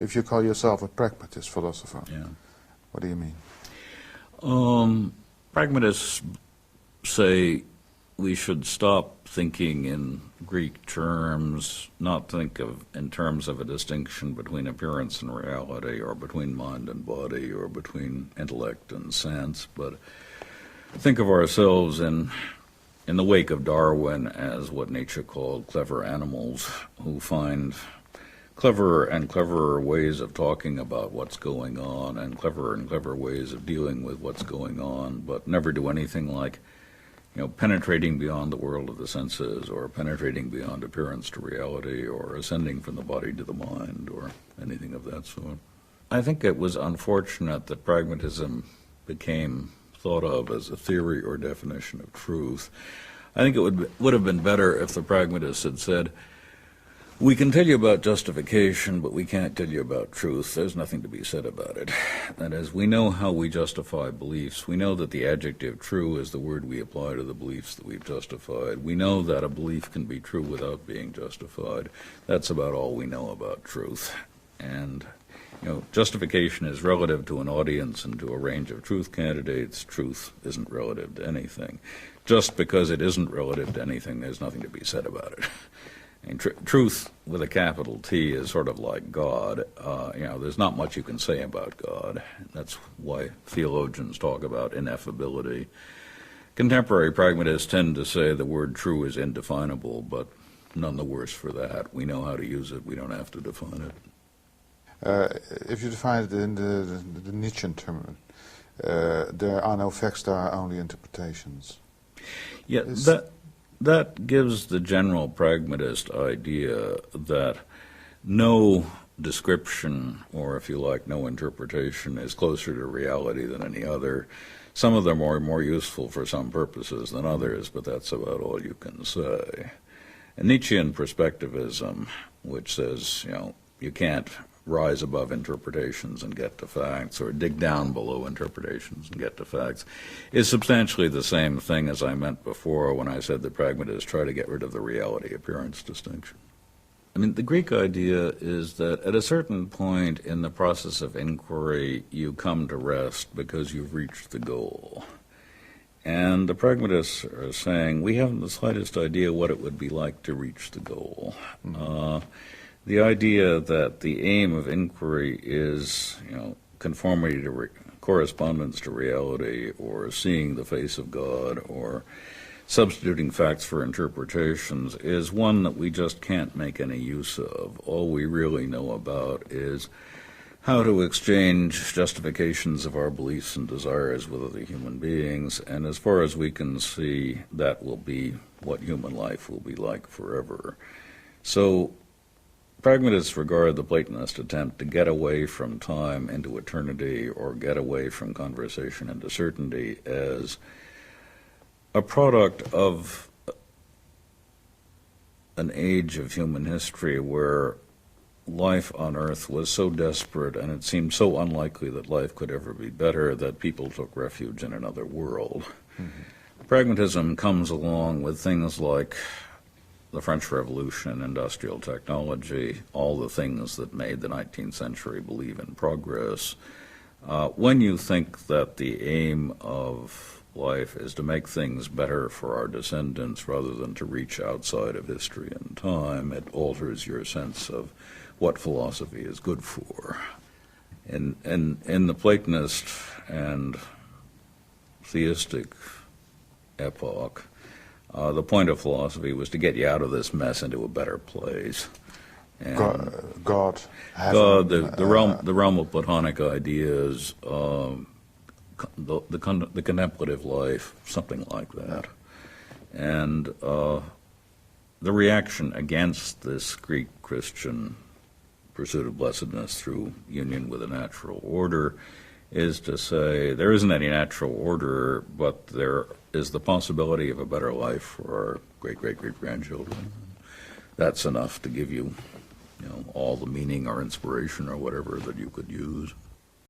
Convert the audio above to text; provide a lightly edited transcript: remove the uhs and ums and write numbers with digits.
If you call yourself a pragmatist philosopher, Yeah. what do you mean? Pragmatists say we should stop thinking in Greek terms, not think of in terms of a distinction between appearance and reality, or between mind and body, or between intellect and sense, but think of ourselves in the wake of Darwin as what Nietzsche called clever animals who find cleverer and cleverer ways of talking about what's going on and clever ways of dealing with what's going on, but never do anything like, penetrating beyond the world of the senses, or penetrating beyond appearance to reality, or ascending from the body to the mind, or anything of that sort. I think it was unfortunate that pragmatism became thought of as a theory or definition of truth. I think it would have been better if the pragmatists had said, we can tell you about justification, but we can't tell you about truth. There's nothing to be said about it. That is, we know how we justify beliefs. We know that the adjective true is the word we apply to the beliefs that we've justified. We know that a belief can be true without being justified. That's about all we know about truth. And, justification is relative to an audience and to a range of truth candidates. Truth isn't relative to anything. Just because it isn't relative to anything, there's nothing to be said about it. And truth with a capital T is sort of like God. There's not much you can say about God. That's why theologians talk about ineffability. Contemporary pragmatists tend to say the word true is indefinable, but none the worse for that. We know how to use it. We don't have to define it. If you define it in the Nietzschean term, there are no facts, there are only interpretations. Yeah, that gives the general pragmatist idea that no description, or if you like, no interpretation, is closer to reality than any other. Some of them are more useful for some purposes than others, but that's about all you can say. And Nietzschean perspectivism, which says, you can't rise above interpretations and get to facts, or dig down below interpretations and get to facts, is substantially the same thing as I meant before when I said that pragmatists try to get rid of the reality-appearance distinction. The Greek idea is that at a certain point in the process of inquiry, you come to rest because you've reached the goal. And the pragmatists are saying, we haven't the slightest idea what it would be like to reach the goal. The idea that the aim of inquiry is, conformity to correspondence to reality, or seeing the face of God, or substituting facts for interpretations, is one that we just can't make any use of. All we really know about is how to exchange justifications of our beliefs and desires with other human beings, and as far as we can see, that will be what human life will be like forever. So, pragmatists regard the Platonist attempt to get away from time into eternity, or get away from conversation into certainty, as a product of an age of human history where life on Earth was so desperate and it seemed so unlikely that life could ever be better that people took refuge in another world. Mm-hmm. Pragmatism comes along with things like the French Revolution, industrial technology, all the things that made the 19th century believe in progress. When you think that the aim of life is to make things better for our descendants rather than to reach outside of history and time, it alters your sense of what philosophy is good for. In the Platonist and theistic epoch, the point of philosophy was to get you out of this mess into a better place. And God, the realm of Platonic ideas, the contemplative life, something like that. And the reaction against this Greek Christian pursuit of blessedness through union with a natural order is to say there isn't any natural order, but there is the possibility of a better life for our great-great-great-grandchildren. That's enough to give you, all the meaning or inspiration or whatever that you could use.